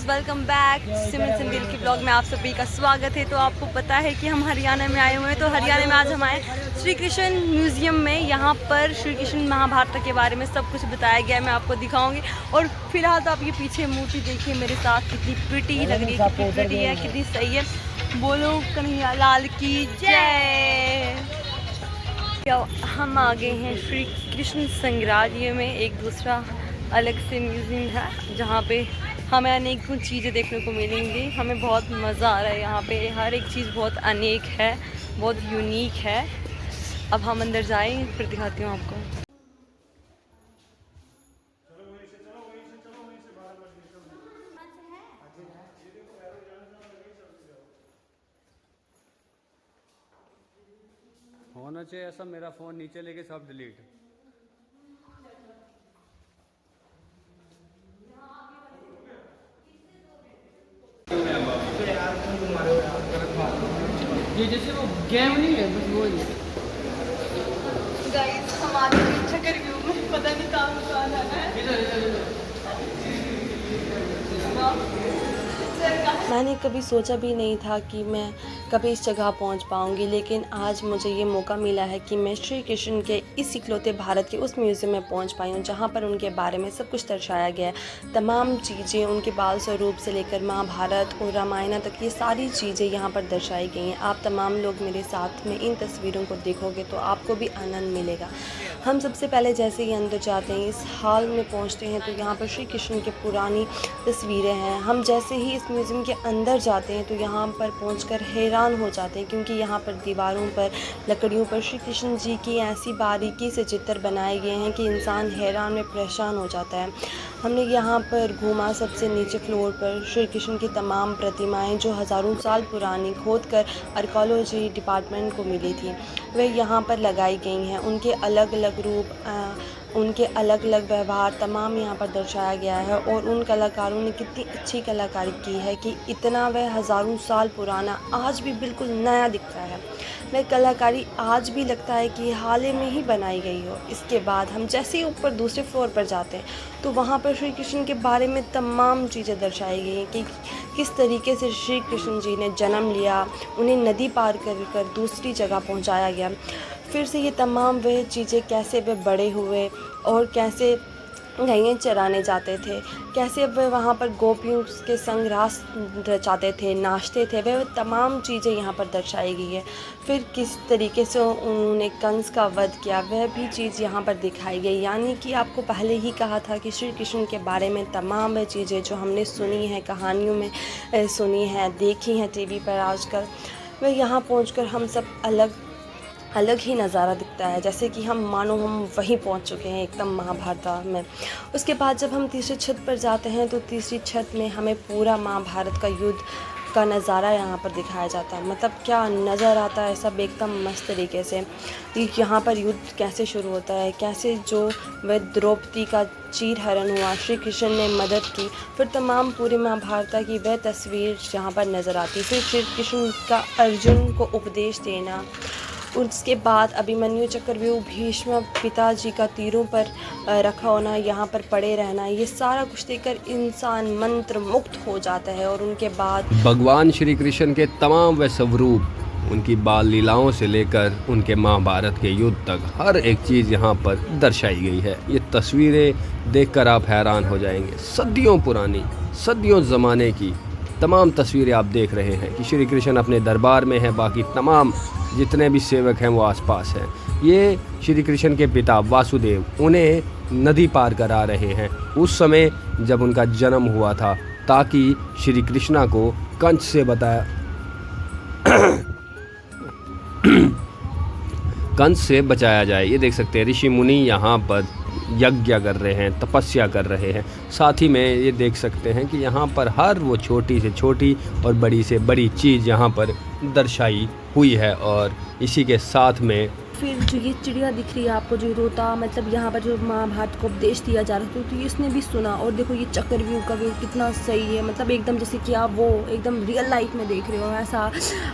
Guys, welcome back सिमरन संदील के blog में आप सभी का स्वागत है। तो आपको पता है कि हम हरियाणा में आए हुए हैं। तो हरियाणा में आज हम आए श्री कृष्ण म्यूजियम में। यहाँ पर श्री कृष्ण महाभारत के बारे में सब कुछ बताया गया है, मैं आपको दिखाऊंगी। और फिलहाल तो आप ये पीछे मूर्ति देखिए मेरे साथ, कितनी प्रिटी लग रही है, कितनी प्रिटी है, कितनी सही है। बोलो कन्हैया लाल की जय। हम आ गए हैं श्री कृष्ण संग्रहालय में। एक दूसरा अलग से म्यूजियम है जहाँ पे हमें अनेक चीज़ें देखने को मिलेंगी। हमें बहुत मज़ा आ रहा है। यहाँ पे हर एक चीज़ बहुत अनेक है, बहुत यूनिक है। अब हम अंदर जाएं, फिर दिखाती हूँ आपको। होना चाहिए ऐसा। मेरा फ़ोन नीचे लेके सब डिलीट। ये जैसे वो गेम नहीं है, बस वो ही है। गाइस, हमारे चक्कर व्यू में पता नहीं कहाँ जाना है। मैंने कभी सोचा भी नहीं था कि मैं कभी इस जगह पहुंच पाऊंगी, लेकिन आज मुझे ये मौका मिला है कि मैं श्री कृष्ण के इस इकलौते भारत के उस म्यूज़ियम में पहुंच पाई हूँ जहाँ पर उनके बारे में सब कुछ दर्शाया गया है। तमाम चीज़ें, उनके बाल स्वरूप से लेकर महाभारत और रामायण तक, ये सारी चीज़ें यहाँ पर दर्शाई गई हैं। आप तमाम लोग मेरे साथ में इन तस्वीरों को देखोगे तो आपको भी आनंद मिलेगा। हम सबसे पहले जैसे ही अंदर जाते हैं, इस हॉल में पहुँचते हैं, तो यहाँ पर श्री कृष्ण की पुरानी तस्वीरें हैं। हम जैसे ही इस म्यूज़ियम के अंदर जाते हैं तो यहाँ पर पहुंचकर हैरान हो जाते हैं, क्योंकि यहाँ पर दीवारों पर, लकड़ियों पर श्री कृष्ण जी की ऐसी बारीकी से चित्र बनाए गए हैं कि इंसान हैरान में परेशान हो जाता है। हमने यहाँ पर घूमा। सबसे नीचे फ्लोर पर श्री कृष्ण की तमाम प्रतिमाएं जो हज़ारों साल पुरानी खोदकर आर्कियोलॉजी डिपार्टमेंट को मिली थी, वह यहाँ पर लगाई गई हैं। उनके अलग अलग रूप, उनके अलग अलग व्यवहार तमाम यहाँ पर दर्शाया गया है। और उन कलाकारों ने कितनी अच्छी कलाकारी की है कि इतना वह हज़ारों साल पुराना आज भी बिल्कुल नया दिखता है। वह कलाकारी आज भी लगता है कि हाल ही में ही बनाई गई हो। इसके बाद हम जैसे ही ऊपर दूसरे फ्लोर पर जाते हैं तो वहाँ पर श्री कृष्ण के बारे में तमाम चीज़ें दर्शाई गई हैं कि किस तरीके से श्री कृष्ण जी ने जन्म लिया, उन्हें नदी पार कर दूसरी जगह पहुँचाया गया। फिर से ये तमाम वह चीज़ें, कैसे वे बड़े हुए और कैसे गैया चराने जाते थे, कैसे वे वहाँ पर गोपियों के संग रास रचाते थे, नाचते थे, वह तमाम चीज़ें यहाँ पर दर्शाई गई है। फिर किस तरीके से उन्होंने कंस का वध किया, वह भी चीज़ यहाँ पर दिखाई गई। यानी कि आपको पहले ही कहा था कि श्री कृष्ण के बारे में तमाम वह चीज़ें जो हमने सुनी हैं, कहानियों में सुनी हैं, देखी हैं टीवी पर आजकल, वह यहाँ पहुँचकर हम सब अलग ही नज़ारा दिखता है, जैसे कि हम मानो हम वहीं पहुंच चुके हैं एकदम महाभारत में। उसके बाद जब हम तीसरी छत पर जाते हैं तो तीसरी छत में हमें पूरा महाभारत का युद्ध का नज़ारा यहाँ पर दिखाया जाता है। मतलब क्या नज़र आता है सब एकदम मस्त तरीके से। यहाँ पर युद्ध कैसे शुरू होता है, कैसे जो वह द्रौपदी का चीरहरण हुआ, श्री कृष्ण ने मदद की, फिर तमाम पूरे महाभारत की वह तस्वीर यहाँ पर नज़र आती। फिर श्री कृष्ण का अर्जुन को उपदेश देना, उसके बाद अभिमन्यु चक्रव्यूह, भीष्म पिताजी का तीरों पर रखा होना, यहाँ पर पड़े रहना, ये सारा कुछ देखकर इंसान मंत्र मुक्त हो जाता है। और उनके बाद भगवान श्री कृष्ण के तमाम वे स्वरूप, उनकी बाल लीलाओं से लेकर उनके महाभारत के युद्ध तक, हर एक चीज़ यहाँ पर दर्शाई गई है। ये तस्वीरें देखकर आप हैरान हो जाएंगे। सदियों पुरानी, सदियों ज़माने की तमाम तस्वीरें आप देख रहे हैं कि श्री कृष्ण अपने दरबार में हैं, बाकी तमाम जितने भी सेवक हैं वो आसपास हैं। ये श्री कृष्ण के पिता वासुदेव उन्हें नदी पार करा रहे हैं उस समय जब उनका जन्म हुआ था, ताकि श्री कृष्णा को कंस से कंस से बचाया जाए। ये देख सकते हैं ऋषि मुनि यहाँ पर यज्ञ कर रहे हैं, तपस्या कर रहे हैं। साथ ही में ये देख सकते हैं कि यहाँ पर हर वो छोटी से छोटी और बड़ी से बड़ी चीज़ यहाँ पर दर्शाई हुई है। और इसी के साथ में फिर जो ये चिड़िया दिख रही है आपको, जो तोता, मतलब यहाँ पर जो महाभारत को उपदेश दिया जा रहा था तो इसने भी सुना। और देखो ये चक्रव्यूह का व्यू कितना सही है, मतलब एकदम जैसे कि आप वो एकदम रियल लाइफ में देख रहे हो, ऐसा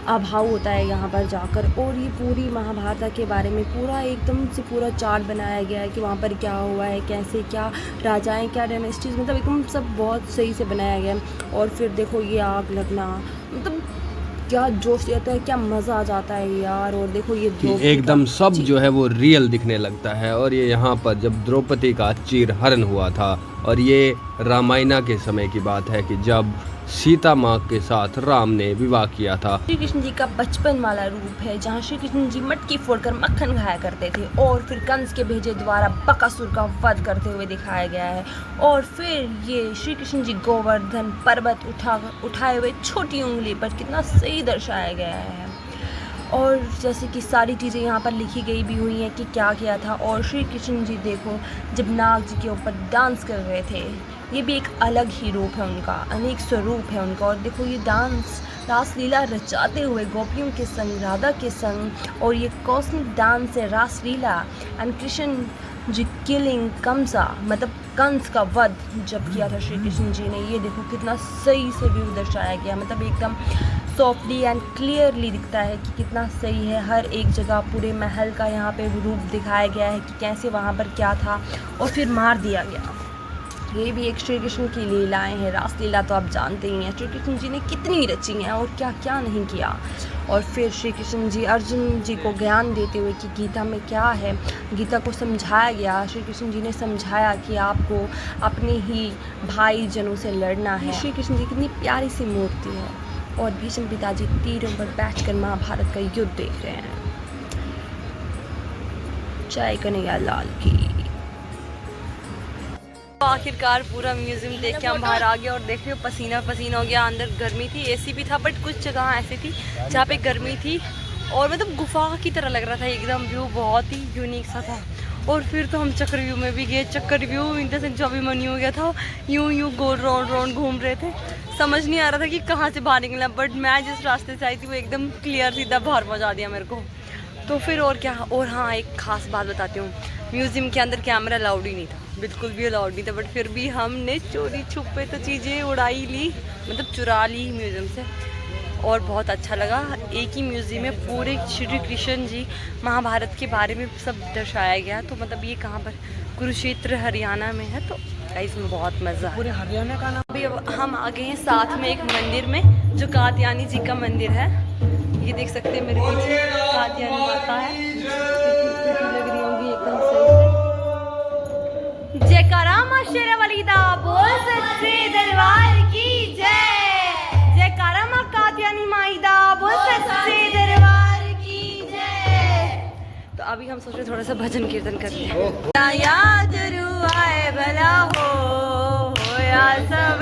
अभाव होता है यहाँ पर जाकर। और ये पूरी महाभारत के बारे में पूरा एकदम से पूरा चार्ट बनाया गया है कि वहाँ पर क्या हुआ है, कैसे क्या राजाएँ, क्या डायनेस्टीज़, मतलब एकदम सब बहुत सही से बनाया गया है। और फिर देखो ये आग लगना, मतलब क्या जोश आता है, क्या मज़ा आ जाता है यार। और देखो ये एकदम सब जो है वो रियल दिखने लगता है। और ये यहाँ पर जब द्रौपदी का चीरहरण हुआ था, और ये रामायण के समय की बात है कि जब सीता माँ के साथ राम ने विवाह किया था। श्री कृष्ण जी का बचपन वाला रूप है, जहाँ श्री कृष्ण जी मटकी फोड़कर मक्खन खाया करते थे, और फिर कंस के भेजे द्वारा बकासुर का वध करते हुए दिखाया गया है। और फिर ये श्री कृष्ण जी गोवर्धन पर्वत उठाए हुए छोटी उंगली पर कितना सही दर्शाया गया है। और जैसे कि सारी चीज़ें यहाँ पर लिखी गई भी हुई हैं कि क्या किया था। और श्री कृष्ण जी देखो जब नाग जी के ऊपर डांस कर रहे थे, ये भी एक अलग ही रूप है उनका, अनेक स्वरूप है उनका। और देखो ये डांस रासलीला रचाते हुए गोपियों के संग, राधा के संग, और ये कॉस्मिक डांस है रासलीला। एंड कृष्ण जी किलिंग कंसा, मतलब कंस का वध जब किया था श्री कृष्ण जी ने, ये देखो कितना सही से व्यू दर्शाया गया, मतलब एकदम सॉफ्टली एंड क्लियरली दिखता है कि कितना सही है। हर एक जगह पूरे महल का यहाँ पे रूप दिखाया गया है कि कैसे वहाँ पर क्या था और फिर मार दिया गया। ये भी एक श्री कृष्ण की लीलाएं हैं। रासलीला तो आप जानते ही हैं श्री कृष्ण जी ने कितनी रची हैं और क्या क्या नहीं किया। और फिर श्री कृष्ण जी अर्जुन जी को ज्ञान देते हुए कि गीता में क्या है, गीता को समझाया गया। श्री कृष्ण जी ने समझाया कि आपको अपने ही भाई जनों से लड़ना है। श्री कृष्ण जी कितनी प्यारी सी मूर्ति है। और भीष्म पिताजी तीरों पर बैठकर महाभारत का युद्ध देख रहे हैं। जय कन्हैया लाल की। तो आखिरकार पूरा म्यूजियम देख के हम बाहर आ गए और देख रहे हो पसीना पसीना हो गया। अंदर गर्मी थी, एसी भी था, बट कुछ जगह ऐसी थी जहाँ पे गर्मी थी और मतलब गुफा की तरह लग रहा था एकदम। व्यू बहुत ही यूनिक सा था। और फिर तो हम चक्रव्यूह में भी गए। चक्रव्यूह इन द सेंस जो अभी मनी हो गया था, यूं गोल राउंड घूम रहे थे, समझ नहीं आ रहा था कि कहाँ से बाहर निकलना। बट मैं जिस रास्ते से आई थी वो एकदम क्लियर सीधा बाहर पहुँचा दिया मेरे को। तो फिर और क्या। और हाँ, एक ख़ास बात बताती हूँ, म्यूज़ियम के अंदर कैमरा अलाउड ही नहीं था, बिल्कुल भी अलाउड नहीं था। बट फिर भी हमने चोरी छुपे तो चीज़ें उड़ाई ली, मतलब चुरा ली म्यूज़ियम से। और बहुत अच्छा लगा। एक ही म्यूज़ियम में पूरे श्री कृष्ण जी महाभारत के बारे में सब दर्शाया गया। तो मतलब ये कहाँ पर, कुरुक्षेत्र हरियाणा में है। तो इसमें बहुत मज़ा, पूरे हरियाणा का नाम। अभी अब हम आ गए हैं साथ में एक मंदिर में, जो कात्यायनी जी का मंदिर है। ये देख सकते हैं मेरे पीछे कात्यायनी माता है, लग रही होंगी एकदम सही से। जयकारा मां शेरावाली दा बोल सच्चे दरबार की जय। जयकारा मां कात्यायनी माई दा बोल सच्चे दरबार की जय। तो अभी हम सोच रहे थोड़ा सा भजन कीर्तन करते हैं। याद रू आए भला हो या सब